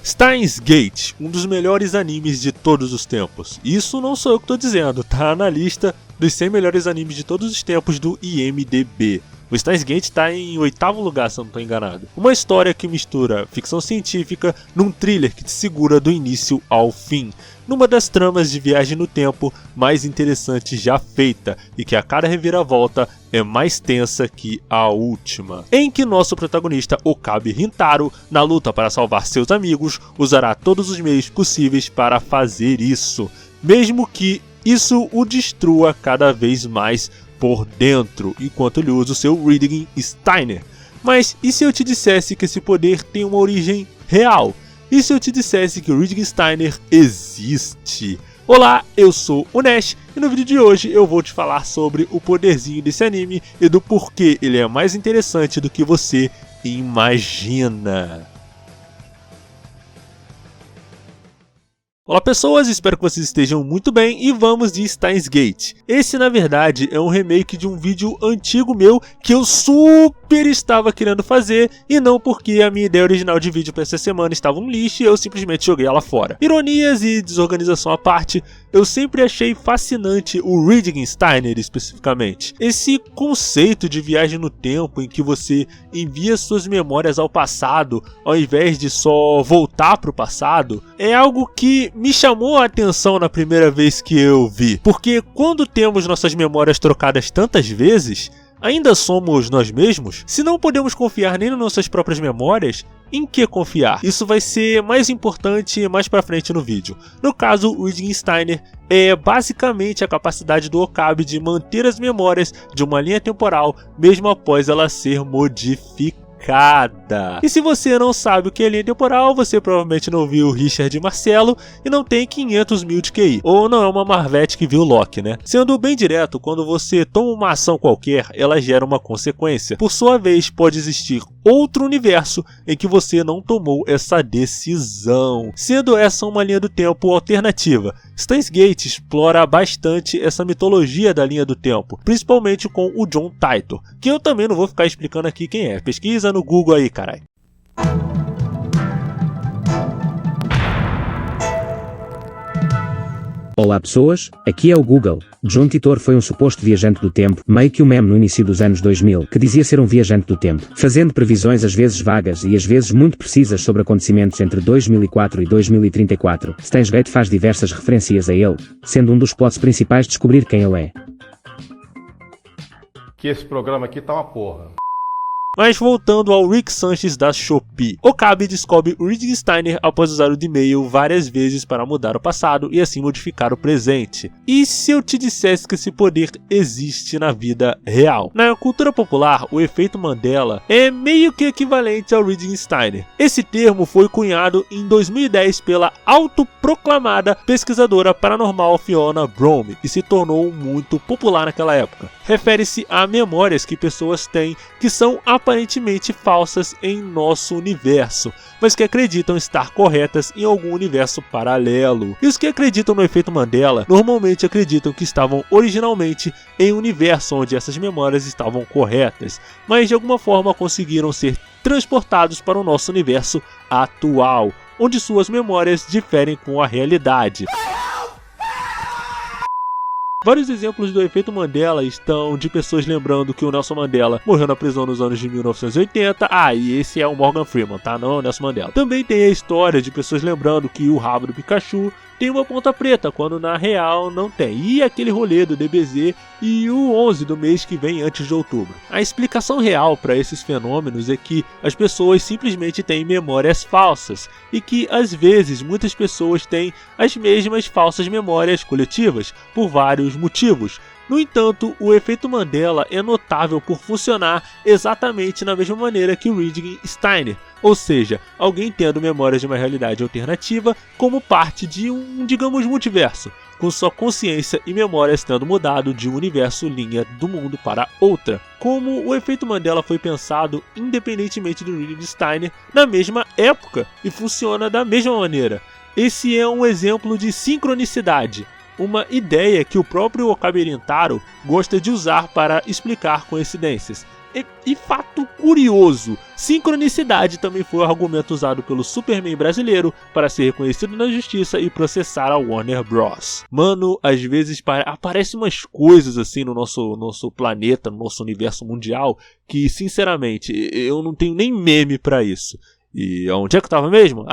Steins Gate, um dos melhores animes de todos os tempos. Isso não sou eu que estou dizendo, tá na lista dos 100 melhores animes de todos os tempos do IMDb. O Steins Gate está em 8º lugar, se eu não estou enganado. Uma história que mistura ficção científica num thriller que te segura do início ao fim, numa das tramas de viagem no tempo mais interessantes já feita e que a cada reviravolta é mais tensa que a última. Em que nosso protagonista, Okabe Rintaro, na luta para salvar seus amigos, usará todos os meios possíveis para fazer isso, mesmo que isso o destrua cada vez mais por dentro, enquanto ele usa o seu Reading Steiner. Mas e se eu te dissesse que esse poder tem uma origem real? E se eu te dissesse que o Reading Steiner existe? Olá, eu sou o Nash e no vídeo de hoje eu vou te falar sobre o poderzinho desse anime e do porquê ele é mais interessante do que você imagina. Olá pessoas, espero que vocês estejam muito bem e vamos de Steins Gate. Esse na verdade é um remake de um vídeo antigo meu que eu super estava querendo fazer e não porque a minha ideia original de vídeo para essa semana estava um lixo e eu simplesmente joguei ela fora. Ironias e desorganização à parte, eu sempre achei fascinante o Reading Steiner especificamente. Esse conceito de viagem no tempo em que você envia suas memórias ao passado ao invés de só voltar para o passado é algo que me chamou a atenção na primeira vez que eu vi, porque quando temos nossas memórias trocadas tantas vezes, ainda somos nós mesmos? Se não podemos confiar nem nas nossas próprias memórias, em que confiar? Isso vai ser mais importante mais pra frente no vídeo. No caso, o Reading Steiner é basicamente a capacidade do Okabe de manter as memórias de uma linha temporal mesmo após ela ser modificada. E se você não sabe o que é linha temporal, você provavelmente não viu Richard e Marcelo e não tem 500 mil de QI. Ou não é uma Marvete que viu Loki, né? Sendo bem direto, quando você toma uma ação qualquer, ela gera uma consequência. Por sua vez, pode existir outro universo em que você não tomou essa decisão, sendo essa uma linha do tempo alternativa. Steins Gate explora bastante essa mitologia da linha do tempo, principalmente com o John Titor, que eu também não vou ficar explicando aqui quem é. Pesquisa no Google aí, caralho. Olá pessoas, aqui é o Google. John Titor foi um suposto viajante do tempo, meio que um meme no início dos anos 2000, que dizia ser um viajante do tempo, fazendo previsões às vezes vagas e às vezes muito precisas sobre acontecimentos entre 2004 e 2034. Steins Gate faz diversas referências a ele, sendo um dos plots principais descobrir quem ele é. Que esse programa aqui tá uma porra. Mas voltando ao Rick Sanchez da Shopee, Okabe descobre o Reading Steiner após usar o D-Mail várias vezes para mudar o passado e assim modificar o presente. E se eu te dissesse que esse poder existe na vida real? Na cultura popular, o efeito Mandela é meio que equivalente ao Reading Steiner. Esse termo foi cunhado em 2010 pela autoproclamada pesquisadora paranormal Fiona Brome e se tornou muito popular naquela época. Refere-se a memórias que pessoas têm que são aparentemente falsas em nosso universo, mas que acreditam estar corretas em algum universo paralelo. E os que acreditam no efeito Mandela normalmente acreditam que estavam originalmente em um universo onde essas memórias estavam corretas, mas de alguma forma conseguiram ser transportados para o nosso universo atual, onde suas memórias diferem com a realidade. Vários exemplos do efeito Mandela estão de pessoas lembrando que o Nelson Mandela morreu na prisão nos anos de 1980. E esse é o Morgan Freeman, tá? Não é o Nelson Mandela. Também tem a história de pessoas lembrando que o rabo do Pikachu tem uma ponta preta, quando na real não tem. E aquele rolê do DBZ e o 11 do mês que vem antes de outubro. A explicação real para esses fenômenos é que as pessoas simplesmente têm memórias falsas e que às vezes muitas pessoas têm as mesmas falsas memórias coletivas por vários motivos. No entanto, o efeito Mandela é notável por funcionar exatamente na mesma maneira que o Reading Steiner, ou seja, alguém tendo memórias de uma realidade alternativa como parte de um, digamos, multiverso, com sua consciência e memórias tendo mudado de um universo linha do mundo para outra. Como o efeito Mandela foi pensado independentemente do Reading Steiner na mesma época e funciona da mesma maneira. Esse é um exemplo de sincronicidade. Uma ideia que o próprio Okabe Rintaro gosta de usar para explicar coincidências. E fato curioso, sincronicidade também foi o argumento usado pelo Superman brasileiro para ser reconhecido na justiça e processar a Warner Bros. Mano, às vezes aparecem umas coisas assim no nosso planeta, no nosso universo mundial, que sinceramente eu não tenho nem meme pra isso. E onde é que eu tava mesmo?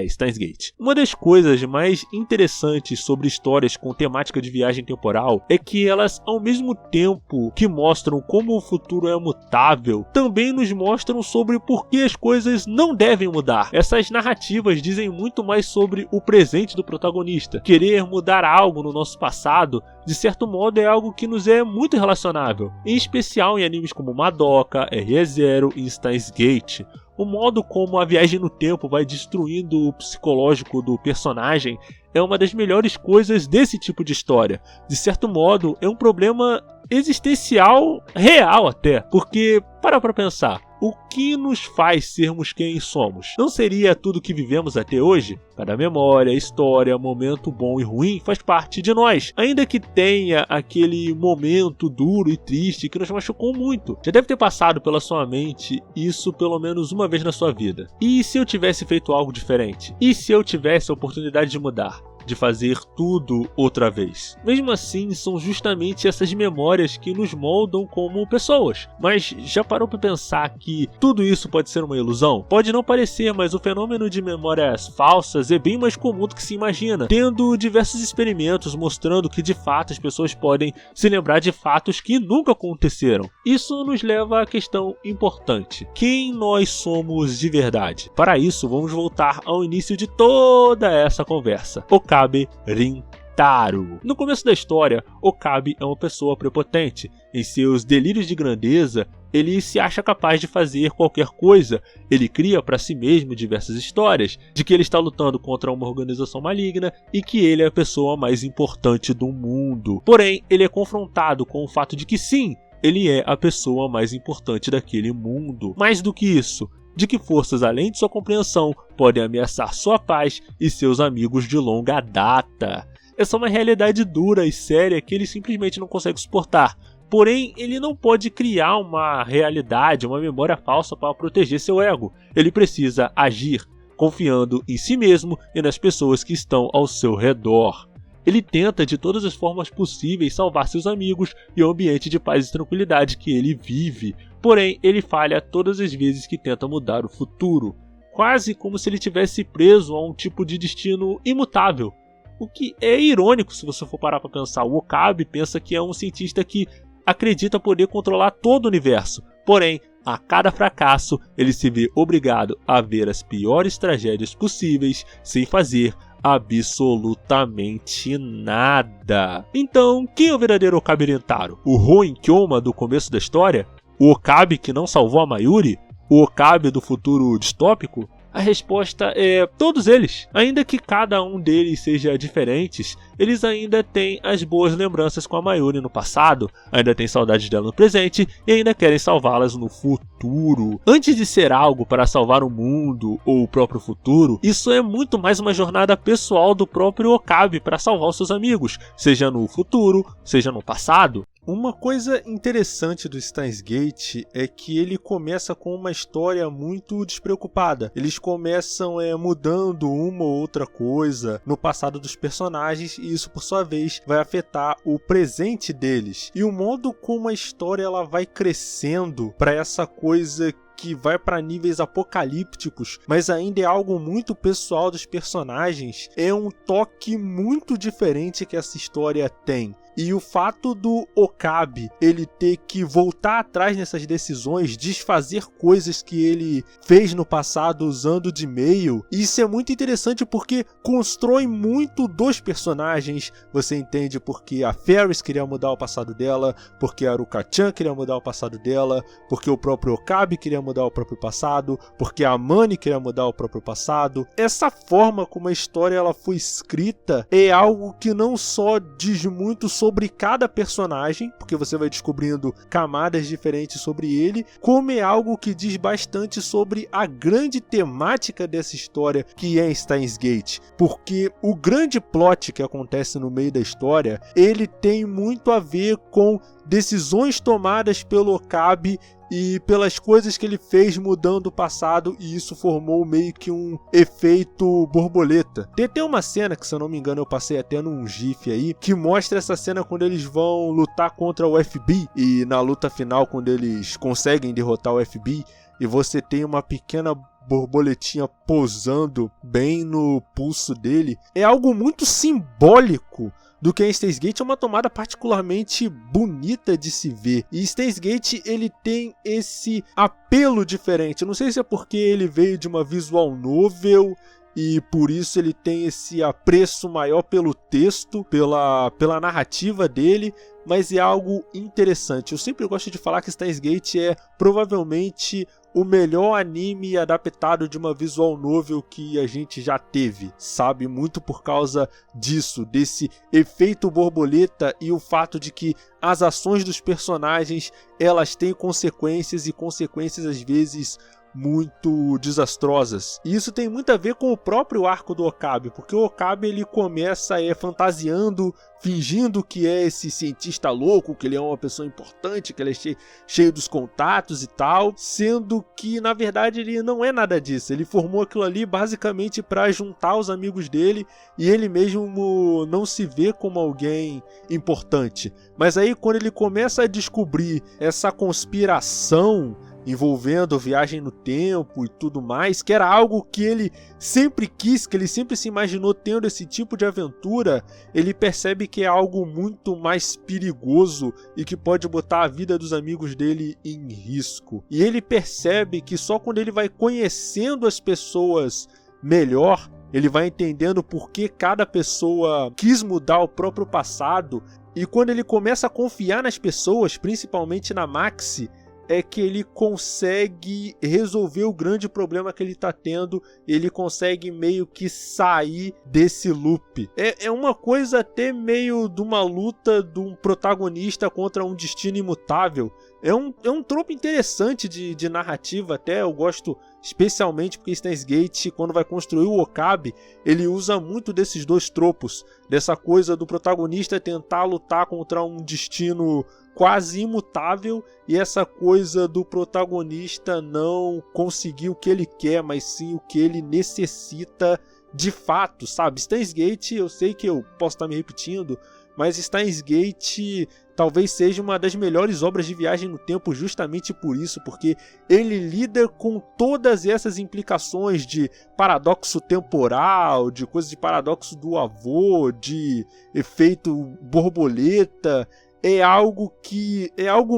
Steins Gate. Uma das coisas mais interessantes sobre histórias com temática de viagem temporal é que elas, ao mesmo tempo que mostram como o futuro é mutável, também nos mostram sobre por que as coisas não devem mudar. Essas narrativas dizem muito mais sobre o presente do protagonista. Querer mudar algo no nosso passado, de certo modo, é algo que nos é muito relacionável, em especial em animes como Madoka, Re:Zero e Steins Gate. O modo como a viagem no tempo vai destruindo o psicológico do personagem é uma das melhores coisas desse tipo de história. De certo modo, é um problema existencial real até, porque, para pra pensar, o que nos faz sermos quem somos? Não seria tudo que vivemos até hoje? Cada memória, história, momento bom e ruim faz parte de nós, ainda que tenha aquele momento duro e triste que nos machucou muito. Já deve ter passado pela sua mente isso pelo menos uma vez na sua vida. E se eu tivesse feito algo diferente? E se eu tivesse a oportunidade de mudar? De fazer tudo outra vez. Mesmo assim, são justamente essas memórias que nos moldam como pessoas. Mas já parou para pensar que tudo isso pode ser uma ilusão? Pode não parecer, mas o fenômeno de memórias falsas é bem mais comum do que se imagina, tendo diversos experimentos mostrando que de fato as pessoas podem se lembrar de fatos que nunca aconteceram. Isso nos leva à questão importante: quem nós somos de verdade? Para isso, vamos voltar ao início de toda essa conversa. Okabe Rintaro. No começo da história, Okabe é uma pessoa prepotente. Em seus delírios de grandeza, ele se acha capaz de fazer qualquer coisa. Ele cria para si mesmo diversas histórias de que ele está lutando contra uma organização maligna e que ele é a pessoa mais importante do mundo. Porém, ele é confrontado com o fato de que sim, ele é a pessoa mais importante daquele mundo. Mais do que isso, de que forças além de sua compreensão podem ameaçar sua paz e seus amigos de longa data. Essa é uma realidade dura e séria que ele simplesmente não consegue suportar. Porém, ele não pode criar uma realidade, uma memória falsa para proteger seu ego. Ele precisa agir confiando em si mesmo e nas pessoas que estão ao seu redor. Ele tenta de todas as formas possíveis salvar seus amigos e o ambiente de paz e tranquilidade que ele vive. Porém, ele falha todas as vezes que tenta mudar o futuro, quase como se ele tivesse preso a um tipo de destino imutável. O que é irônico se você for parar para pensar. O Okabe pensa que é um cientista que acredita poder controlar todo o universo. Porém, a cada fracasso, ele se vê obrigado a ver as piores tragédias possíveis sem fazer absolutamente nada. Então, quem é o verdadeiro Okabe Rintaro? O Hoen Kyoma do começo da história? O Okabe que não salvou a Mayuri? O Okabe do futuro distópico? A resposta é todos eles. Ainda que cada um deles seja diferentes, eles ainda têm as boas lembranças com a Mayuri no passado, ainda têm saudades dela no presente e ainda querem salvá-las no futuro. Antes de ser algo para salvar o mundo ou o próprio futuro, isso é muito mais uma jornada pessoal do próprio Okabe para salvar os seus amigos, seja no futuro, seja no passado. Uma coisa interessante do Steins Gate é que ele começa com uma história muito despreocupada. Eles começam mudando uma ou outra coisa no passado dos personagens e isso, por sua vez, vai afetar o presente deles. E o modo como a história ela vai crescendo para essa coisa que vai para níveis apocalípticos, mas ainda é algo muito pessoal dos personagens, é um toque muito diferente que essa história tem. E o fato do Okabe ele ter que voltar atrás nessas decisões, desfazer coisas que ele fez no passado usando de meio, isso é muito interessante porque constrói muito dos personagens. Você entende porque a Ferris queria mudar o passado dela, porque a Haruka-chan queria mudar o passado dela, porque o próprio Okabe queria mudar o próprio passado, porque a Mani queria mudar o próprio passado. Essa forma como a história ela foi escrita é algo que não só diz muito sobre cada personagem, porque você vai descobrindo camadas diferentes sobre ele, como é algo que diz bastante sobre a grande temática dessa história que é Steins Gate, porque o grande plot que acontece no meio da história, ele tem muito a ver com decisões tomadas pelo Okabe e pelas coisas que ele fez mudando o passado, e isso formou meio que um efeito borboleta. Tem uma cena que, se eu não me engano, eu passei até num GIF aí, que mostra essa cena quando eles vão lutar contra o FBI, e na luta final, quando eles conseguem derrotar o FBI, e você tem uma pequena borboletinha posando bem no pulso dele. É algo muito simbólico do que a Steins Gate é uma tomada particularmente bonita de se ver. E Steins Gate, ele tem esse apelo diferente. Eu não sei se é porque ele veio de uma visual novel e por isso ele tem esse apreço maior pelo texto, pela narrativa dele, mas é algo interessante. Eu sempre gosto de falar que Steins Gate é provavelmente o melhor anime adaptado de uma visual novel que a gente já teve, sabe? Muito por causa disso, desse efeito borboleta e o fato de que as ações dos personagens, elas têm consequências, e consequências às vezes muito desastrosas. E isso tem muito a ver com o próprio arco do Okabe, porque o Okabe, ele começa fantasiando, fingindo que é esse cientista louco, que ele é uma pessoa importante, que ele é cheio dos contatos e tal, sendo que na verdade ele não é nada disso. Ele formou aquilo ali basicamente para juntar os amigos dele, e ele mesmo não se vê como alguém importante. Mas aí, quando ele começa a descobrir essa conspiração envolvendo viagem no tempo e tudo mais, que era algo que ele sempre quis, que ele sempre se imaginou tendo esse tipo de aventura, ele percebe que é algo muito mais perigoso e que pode botar a vida dos amigos dele em risco. E ele percebe que só quando ele vai conhecendo as pessoas melhor, ele vai entendendo por que cada pessoa quis mudar o próprio passado, e quando ele começa a confiar nas pessoas, principalmente na Maxi, é que ele consegue resolver o grande problema que ele está tendo, ele consegue meio que sair desse loop. É uma coisa até meio de uma luta de um protagonista contra um destino imutável. É um tropo interessante de narrativa até, eu gosto especialmente porque Steins Gate, quando vai construir o Okabe, ele usa muito desses dois tropos, dessa coisa do protagonista tentar lutar contra um destino quase imutável, e essa coisa do protagonista não conseguir o que ele quer, mas sim o que ele necessita de fato, sabe? Steins Gate, eu sei que eu posso estar me repetindo, mas Steins Gate talvez seja uma das melhores obras de viagem no tempo justamente por isso, porque ele lida com todas essas implicações de paradoxo temporal, de coisa de paradoxo do avô, de efeito borboleta. É algo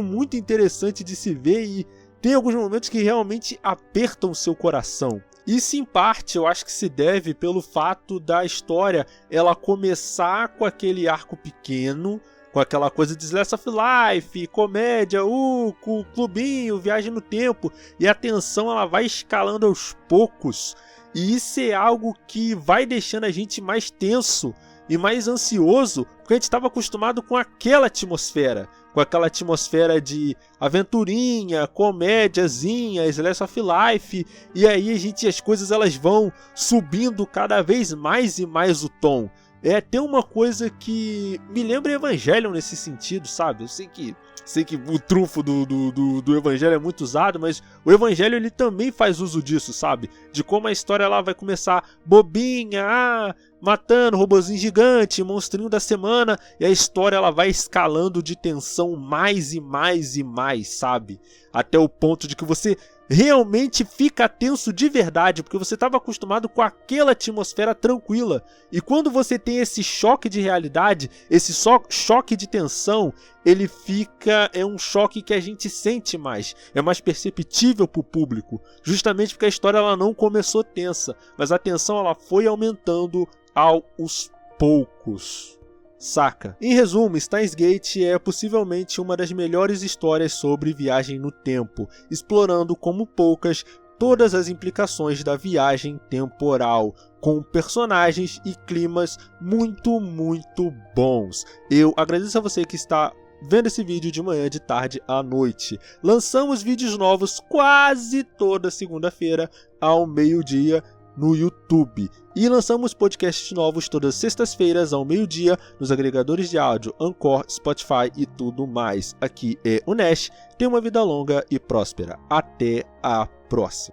muito interessante de se ver, e tem alguns momentos que realmente apertam o seu coração. Isso, em parte, eu acho que se deve pelo fato da história ela começar com aquele arco pequeno, com aquela coisa de Slice of Life, comédia, clubinho, viagem no tempo, e a tensão ela vai escalando aos poucos, e isso é algo que vai deixando a gente mais tenso e mais ansioso, porque a gente estava acostumado com aquela atmosfera de aventurinha, comédiazinha, Slice of Life, e aí as coisas elas vão subindo cada vez mais e mais o tom. Tem uma coisa que me lembra Evangelion nesse sentido, sabe? Eu sei que o trunfo do Evangelho é muito usado, mas o Evangelho ele também faz uso disso, sabe? De como a história lá vai começar bobinha, matando robozinho gigante, monstrinho da semana, e a história ela vai escalando de tensão mais e mais e mais, sabe? Até o ponto de que você realmente fica tenso de verdade, porque você estava acostumado com aquela atmosfera tranquila. E quando você tem esse choque de realidade, esse choque de tensão, ele é um choque que a gente sente mais, é mais perceptível para o público, justamente porque a história ela não começou tensa, mas a tensão ela foi aumentando aos poucos. Saca? Em resumo, Steins Gate é possivelmente uma das melhores histórias sobre viagem no tempo, explorando como poucas todas as implicações da viagem temporal, com personagens e climas muito, muito bons. Eu agradeço a você que está vendo esse vídeo de manhã, de tarde à noite. Lançamos vídeos novos quase toda segunda-feira ao meio-dia. no YouTube. E lançamos podcasts novos todas as sextas-feiras ao meio-dia nos agregadores de áudio Anchor, Spotify e tudo mais. Aqui é o Nash. Tenha uma vida longa e próspera. Até a próxima.